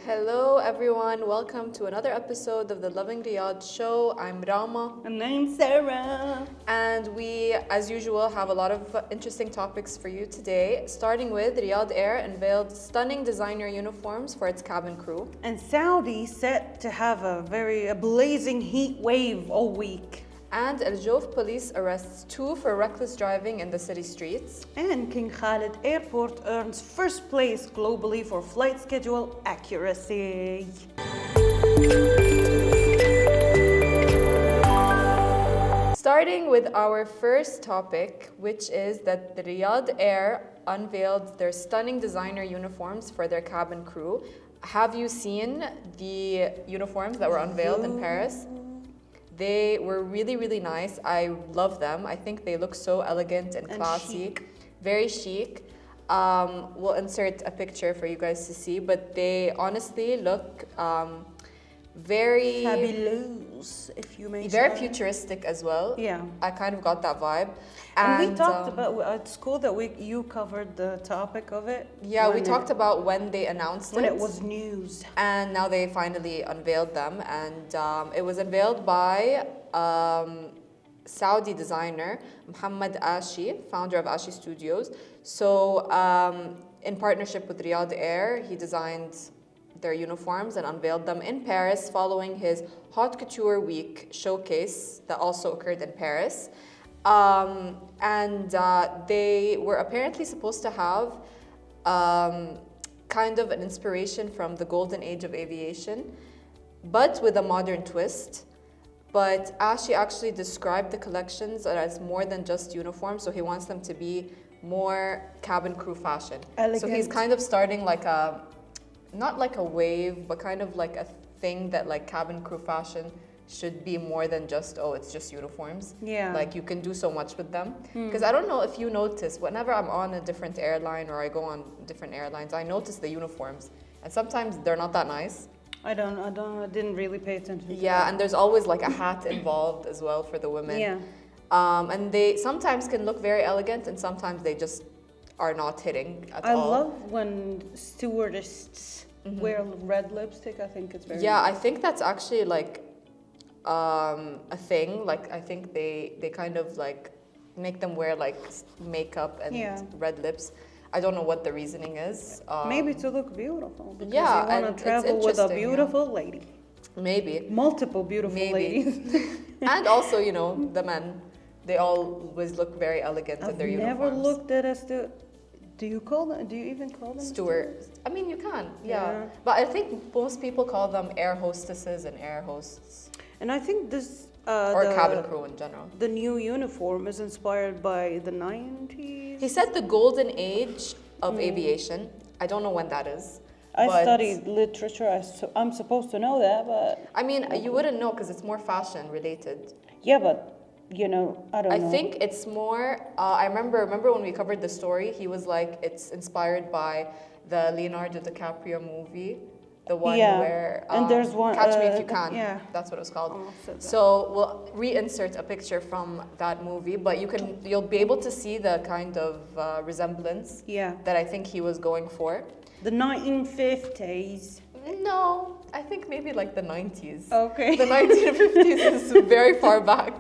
Hello, everyone. Welcome to another episode of the Lovin Riyadh Show. I'm Rama. And I'm Sarah. And we, as usual, have a lot of interesting topics for you today, starting with Riyadh Air unveiled stunning designer uniforms for its cabin crew. And Saudi set to have a blazing heat wave all week. And Jawf police arrests 2 for reckless driving in the city streets. And King Khalid Airport earns first place globally for flight schedule accuracy. Starting with our first topic, which is that the Riyadh Air unveiled their stunning designer uniforms for their cabin crew. Have you seen the uniforms that were unveiled in Paris? They were really, really nice. I love them. I think they look so elegant and classy. Chic. Very chic. We'll insert a picture for you guys to see, but they honestly look very Fabulous, if you may say. very futuristic as well. Yeah. I kind of got that vibe. And we talked about at school that you covered the topic of it. Yeah, we when talked about when they announced when it. it was news. And now they finally unveiled them. And it was unveiled by Saudi designer Mohammed Ashi, founder of Ashi Studios. So in partnership with Riyadh Air, he designed their uniforms and unveiled them in Paris following his Haute Couture Week showcase that also occurred in Paris. They were apparently supposed to have kind of an inspiration from the golden age of aviation, but with a modern twist. But Ashi actually described the collections as more than just uniforms, so he wants them to be more cabin crew fashion. Elegant. So he's kind of starting like not like a wave, but kind of like a thing that like cabin crew fashion should be more than just, it's just uniforms. Yeah. Like you can do so much with them. Because I don't know if you notice, whenever I'm on a different airline or I go on different airlines, I notice the uniforms. And sometimes they're not that nice. I didn't really pay attention to Yeah, that. and there's always like a hat involved as well for the women. Yeah. And they sometimes can look very elegant and sometimes they just are not hitting at all. I love when stewardesses wear red lipstick. I think it's very Yeah, nice. I think that's actually like a thing. Like I think they kind of like make them wear like makeup and red lips. I don't know what the reasoning is. Maybe to look beautiful. Because yeah, you want and to it's travel with a interesting, beautiful lady. Maybe. Multiple beautiful Maybe. ladies. And also, the men, they always look very elegant in I've their uniforms. never looked at us to. Do you even call them Steward. I mean, you can, Yeah. But I think most people call them air hostesses and air hosts. And I think this Or cabin crew in general. the new uniform is inspired by the 90s. He said the golden age of aviation. I don't know when that is. I but- studied literature. I'm supposed to know that, but I mean, you wouldn't know because it's more fashion related. yeah, but I don't know. I think it's more. I remember when we covered the story. He was like, it's inspired by the Leonardo DiCaprio movie, the one where and there's one Catch Me If You Can. Yeah, That's what it was called. almost said that. So we'll reinsert a picture from that movie, but you'll be able to see the kind of resemblance Yeah, that I think he was going for. the 1950s. No, I think maybe like the 90s. Okay. The 1950s is very far back.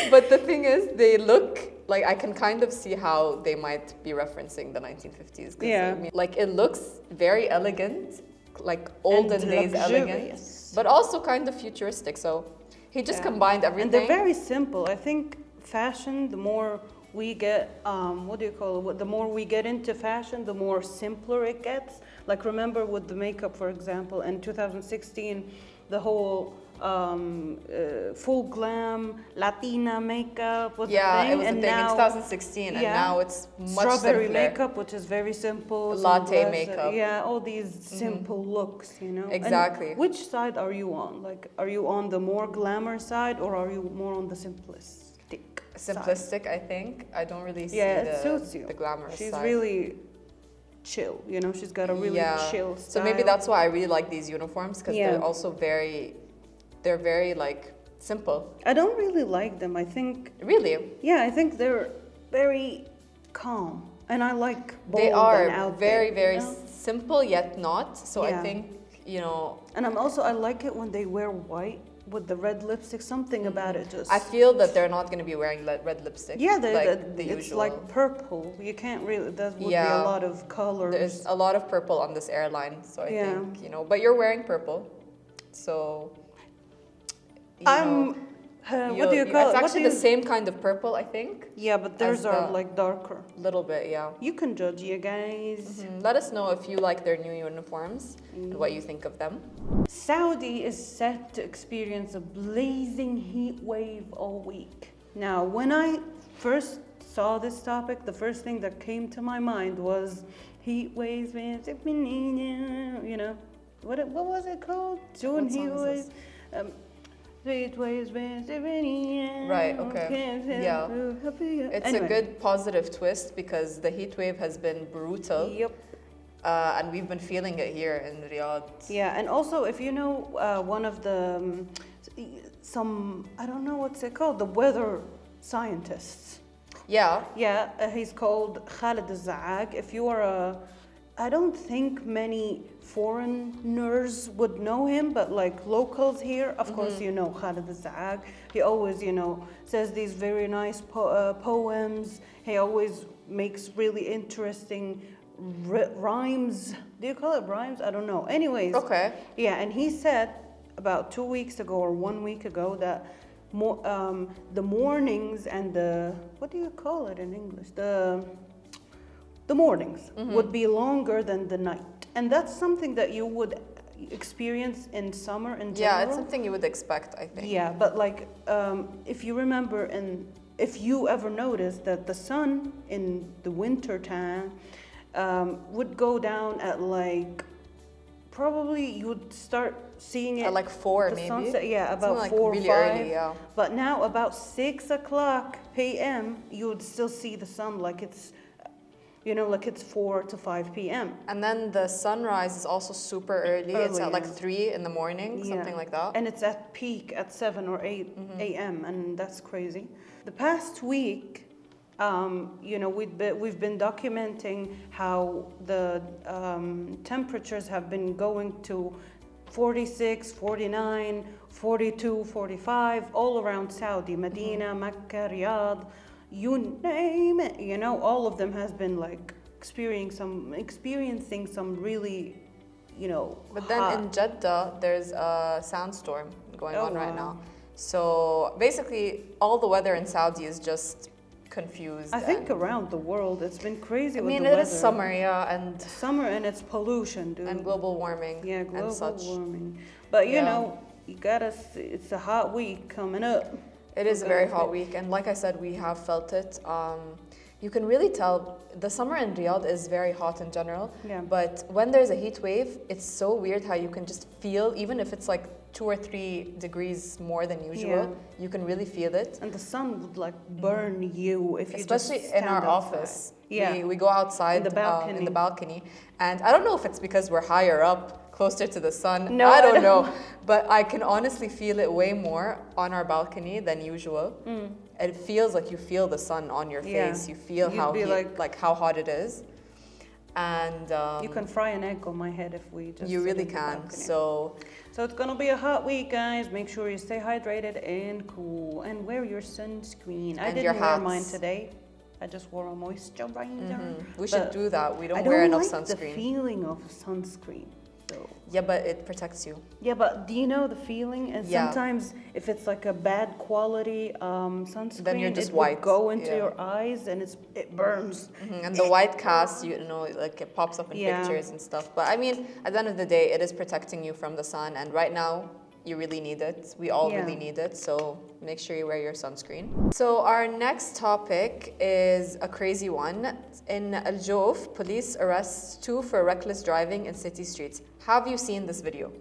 but the thing is, they look like I can kind of see how they might be referencing the 1950s. Yeah. I mean, like it looks very elegant, like olden And days elegant, luxurious. but also kind of futuristic. So he just combined everything. And they're very simple. I think fashion, the more we get, the more we get into fashion, the more simpler it gets. Like remember with the makeup, for example, in 2016, the whole full glam Latina makeup was a thing. It was and a thing now, in 2016, and now it's much strawberry simpler. makeup, which is very simple. Latte sunglasses, makeup. Yeah, all these simple looks, And Exactly. which side are you on? Like, are you on the more glamour side, or are you more on the simplistic? Simplistic, I think. I don't really see Yeah, it suits you. the glamorous She's side. really chill, She's got a really chill style. So maybe that's why I really like these uniforms because they're also they're very like simple. I don't really like them. I think. Really? Yeah, I think they're very calm, and I like bold They are and out very, there, very simple yet not. So I Yeah. think, you know, And I like it when they wear white with the red lipstick. Something about it just. I feel that they're not going to be wearing red lipstick. Yeah, like the it's usual. like purple. You can't really. That would be a lot of colors. There's a lot of purple on this airline, so I Yeah. think, you know, but you're wearing purple, so you I'm. know, What do you call it's it? actually the same kind of purple, I think. Yeah, but theirs as are the- like darker. Little bit, yeah. You can judge, you guys. Let us know if you like their new uniforms and what you think of them. Saudi is set to experience a blazing heat wave all week. Now, when I first saw this topic, the first thing that came to my mind was heat waves, you know, what was it called? June What song heat is waves. Heat waves, Right, okay. Yeah. It's a good positive twist because the heat wave has been brutal. Yep. And we've been feeling it here in Riyadh. Yeah, and also if you know one of the I don't know what's it called, the weather scientists. Yeah. Yeah, he's called Khalid Airport. If you are I don't think many foreigners would know him, but like locals here, of course, you know Khalid Airport. He always, you know, says these very nice poems. He always makes really interesting rhymes. Do you call it rhymes? I don't know. Anyways. Okay. Yeah, and he said about 2 weeks ago or 1 week ago that the mornings and what do you call it in English? The mornings would be longer than the night. And that's something that you would experience in summer in general. Yeah, it's something you would expect, I think. Yeah, but like if you remember and if you ever noticed that the sun in the winter time would go down at like probably you would start seeing it at like 4 the maybe. sunset, yeah, about like 4 or really 5. early, yeah. But now about 6 o'clock p.m. you would still see the sun like it's, you know, like it's 4 to 5 p.m. And then the sunrise is also super early. It's at like yeah. 3 in the morning, something like that. And it's at peak at 7 or 8 a.m. and that's crazy. The past week, you know, we've been documenting how the temperatures have been going to 46, 49, 42, 45, all around Saudi, Medina, Mecca, Riyadh, you name it. You know, all of them has been like experiencing some really, you know, But then hot. in Jeddah, there's a sandstorm going on right wow. now. So basically, all the weather in Saudi is just confused. I think and- around the world it's been crazy. I with mean, the it weather. is summer, yeah, and And it's pollution, dude. global warming Yeah, global and such. warming. But you Yeah. know, you gotta. It's a hot week coming up. It is a very hot week, and like I said, we have felt it. You can really tell the summer in Riyadh is very hot in general. Yeah. But when there's a heat wave, it's so weird how you can just feel, even if it's like 2 or 3 degrees more than usual, Yeah. you can really feel it. And the sun would like burn you if you Especially just in stand our outside. office. Yeah. We go outside In the balcony. in the balcony. And I don't know if it's because we're higher up, closer to the sun. No, I I don't don't know. But I can honestly feel it way more on our balcony than usual. It feels like you feel the sun on your Yeah. face. You feel You'd how be like how hot it is. And You can fry an egg on my head if we just. you sit really in the can. balcony. So it's gonna be a hot week, guys. Make sure you stay hydrated and cool, and wear your sunscreen. I And didn't your wear mine hats. today. I just wore a moisturizer. we should But do that. We don't I wear don't enough like the sunscreen. feeling of sunscreen, though. Yeah, but it protects you. Yeah, but do you know the feeling? And Yeah. sometimes if it's like a bad quality sunscreen, Then you're just it would white. go into Yeah. your eyes and it burns. And the white cast, you know, like it pops up in Yeah. pictures and stuff. But I mean, at the end of the day, it is protecting you from the sun. And right now, you really need it. We all Yeah. really need it. So make sure you wear your sunscreen. So our next topic is a crazy one. In Jawf, police arrests 2 for reckless driving in city streets. Have you seen this video?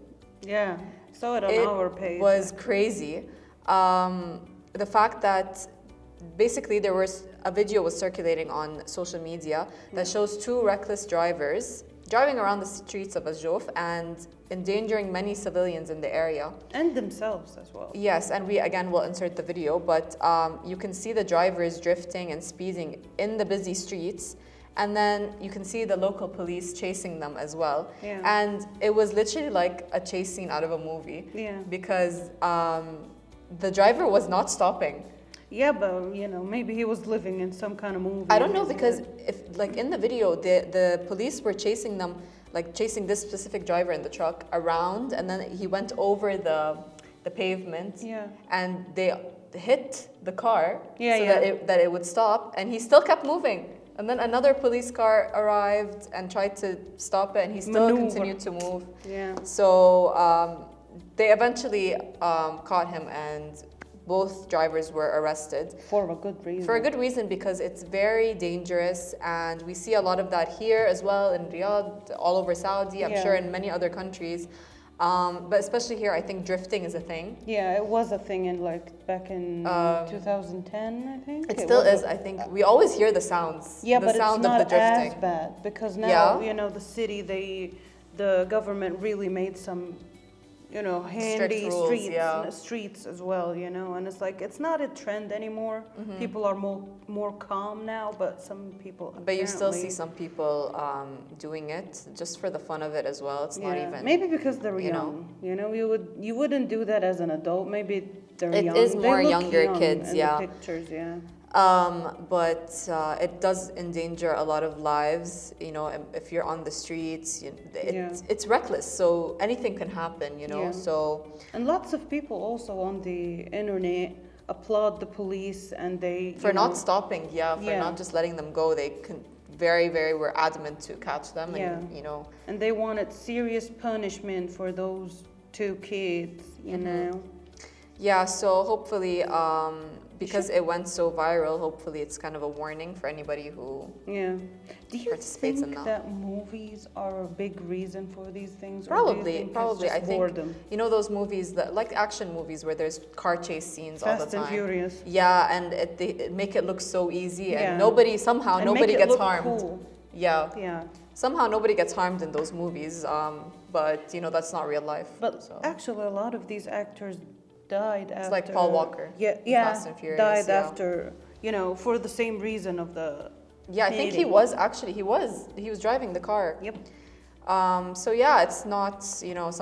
Yeah, saw it on It our page. was crazy. The fact that basically there was a video was circulating on social media that shows 2 reckless drivers driving around the streets of Jawf and endangering many civilians in the area. And themselves as well. Yes, and we again will insert the video, but you can see the drivers drifting and speeding in the busy streets, And then you can see the local police chasing them as well. Yeah. And it was literally like a chase scene out of a movie. Yeah. Because the driver was not stopping. Yeah, but maybe he was living in some kind of movie. I don't know, because if like in the video, the police were chasing them, like chasing this specific driver in the truck around, and then he went over the pavement. Yeah. And they hit the car Yeah, so yeah. that it would stop, and he still kept moving. And then another police car arrived and tried to stop it, and he still Maneuver. continued to move. Yeah. So they eventually caught him, and both drivers were arrested. For a good reason. For a good reason, because it's very dangerous, and we see a lot of that here as well in Riyadh, all over Saudi, I'm Yeah. sure in many other countries. But especially here, I think drifting is a thing. Yeah, it was a thing back in 2010, I think. It still is, I think. We always hear the sounds. Yeah, the but sound it's not of the drifting. as bad because now, Yeah. the city, the government really made some, handy rules, streets as well, and it's like, it's not a trend anymore. People are more calm now, but some people But you still see apparently- some people doing it just for the fun of it as well. It's not even. Maybe because they're you know. young. You wouldn't do that as an adult. Maybe they're It young. is They more look younger young kids, in yeah. the pictures, yeah. But it does endanger a lot of lives. If you're on the streets, it's reckless. So anything can happen. Yeah. So. And lots of people also on the internet applaud the police, and they For not stopping, for Yeah. not just letting them go, they very, very were adamant to catch them, Yeah. and and they wanted serious punishment for those two kids, Yeah, so hopefully, because it went so viral, hopefully it's kind of a warning for anybody who. Yeah. Do you Participates in think that. that movies are a big reason for these things? Or do you Probably, think it's probably. just I think boredom? those movies that like action movies where there's car chase scenes all the Fast and time. Furious. Yeah, and they make it look so easy, and Yeah. nobody somehow And nobody make it gets look harmed. cool. Yeah, Yeah. somehow nobody gets harmed in those movies. But that's not real life. But so. actually, a lot of these actors died after. It's like Paul Walker. Yeah, Fast and Furious, died yeah. after, for the same reason of the. Yeah, I think he hitting. was actually he was driving the car. Yep. So yeah, it's not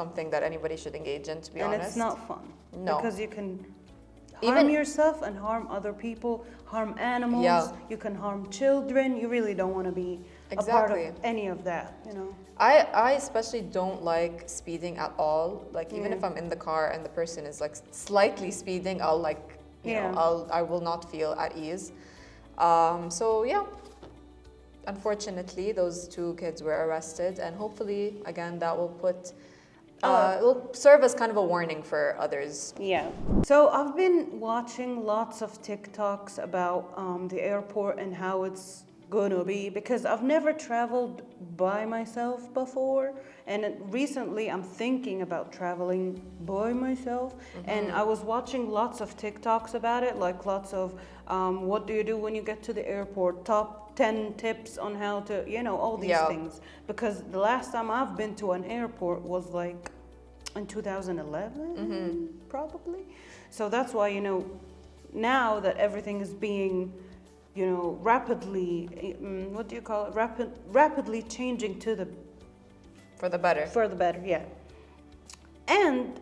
something that anybody should engage in, to be And honest. it's not fun. No. Because you can harm Even- yourself and harm other people, harm animals. Yeah. You can harm children. You really don't want to be a part of Exactly. any of that. I especially don't like speeding at all. Like even Yeah. if I'm in the car and the person is like slightly speeding, I'll like I will not feel at ease. So yeah, unfortunately, those two kids were arrested, and hopefully, again, that will it will serve as kind of a warning for others. Yeah. So I've been watching lots of TikToks about the airport and how it's gonna be, because I've never traveled by myself before, and recently I'm thinking about traveling by myself. And I was watching lots of TikToks about it, like lots of what do you do when you get to the airport, top 10 tips on how to, all these Yeah. things. Because the last time I've been to an airport was like in 2011, probably. So that's why, now that everything is being rapidly, what do you call it? Rapidly changing For the better. for the better, yeah. And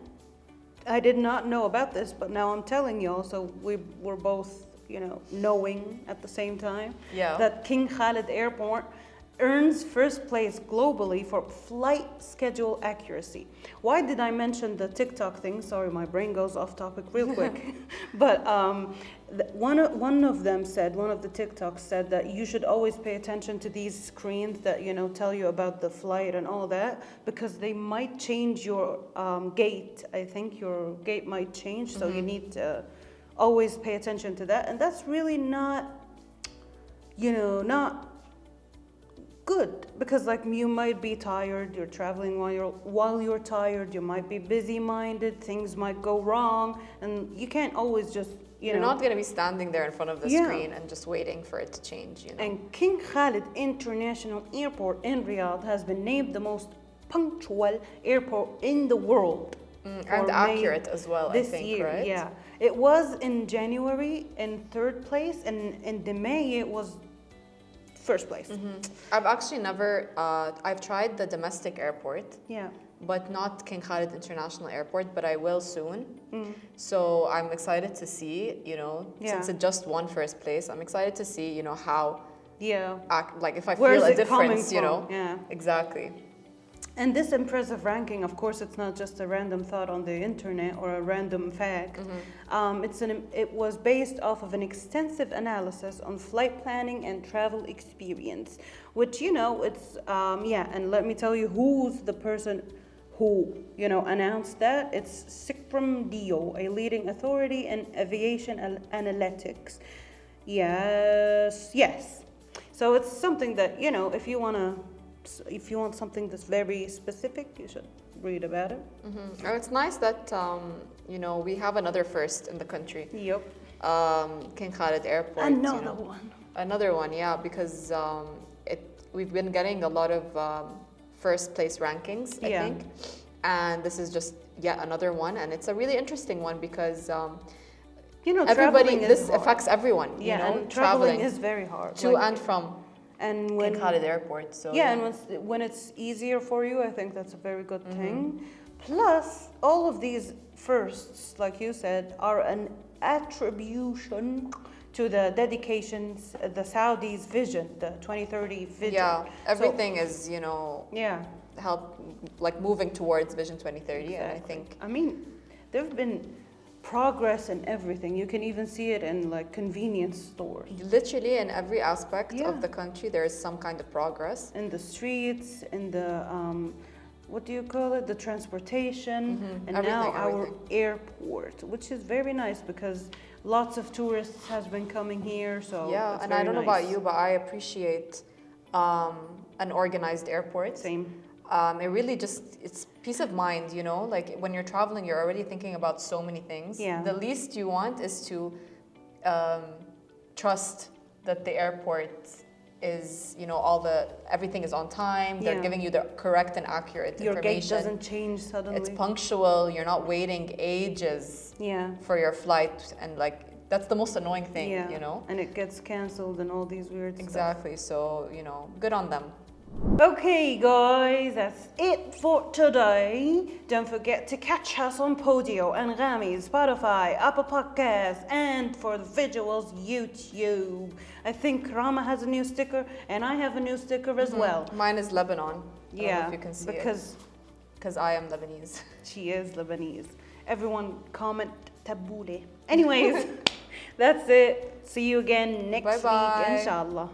I did not know about this, but now I'm telling y'all, so we were both, knowing at the same time Yeah. that King Khalid Airport earns first place globally for flight schedule accuracy. Why did I mention the TikTok thing? Sorry, my brain goes off topic real quick. But one of them said, one of the TikToks said that you should always pay attention to these screens that, tell you about the flight and all that, because they might change your gate. I think your gate might change, so you need to always pay attention to that. And that's really not good, because you might be tired, you're traveling while you're tired, you might be busy-minded, things might go wrong, and you can't always just You're not going to be standing there in front of the Yeah. screen and just waiting for it to change, And King Khalid International Airport in Riyadh has been named the most punctual airport in the world. And for May accurate as well, I this think, year, right? Yeah. It was in January in third place, and in the May it was first place. I've actually never, I've tried the domestic airport, Yeah. but not King Khalid International Airport, but I will soon. So I'm excited to see, since Yeah. it just won first place, I'm excited to see, how, Yeah. like if I Where's feel a it coming difference, from? Yeah. Exactly. And this impressive ranking, of course, it's not just a random thought on the internet or a random fact. It was based off of an extensive analysis on flight planning and travel experience, which, it's, and let me tell you who's the person who, announced that. It's Sikram Dio, a leading authority in aviation analytics. Yes. So it's something that, if you want something that's very specific, you should read about it. Oh, it's nice that, we have another first in the country. Yep. King Khalid Airport. Another one. Another one, yeah, because we've been getting a lot of first place rankings, I think. And this is just yet another one. And it's a really interesting one because, everybody, this affects everyone. And traveling is very hard. To and from King Khalid Airport. So, and when it's easier for you, I think that's a very good thing. Plus, all of these firsts, like you said, are an attribution to the dedications, the Saudi's vision, the 2030 vision. Yeah, everything is, help, like moving towards Vision 2030. Exactly. And I think, there have been progress in everything. You can even see it in like convenience stores. literally in every aspect of the country, there is some kind of progress. In the streets, in the what do you call it? The transportation, and now our airport, which is very nice because lots of tourists has been coming here. So yeah, and I don't know about you, but I appreciate an organized airport. Same. It really it's peace of mind, like when you're traveling, you're already thinking about so many things. Yeah. The least you want is to trust that the airport is, everything is on time. They're giving you the correct and accurate Your information. gate doesn't change suddenly. It's punctual. You're not waiting ages for your flight. And that's the most annoying thing, And it gets canceled and all these weird stuff. Exactly. So, good on them. Okay, guys, that's it for today. Don't forget to catch us on Podio and Rami, Spotify, Apple Podcasts, and for the visuals, YouTube. I think Rama has a new sticker, and I have a new sticker as well. Mine is Lebanon. I don't know if you can see because because I am Lebanese. She is Lebanese. Everyone comment tabouleh. Anyways, that's it. See you again next week, inshallah.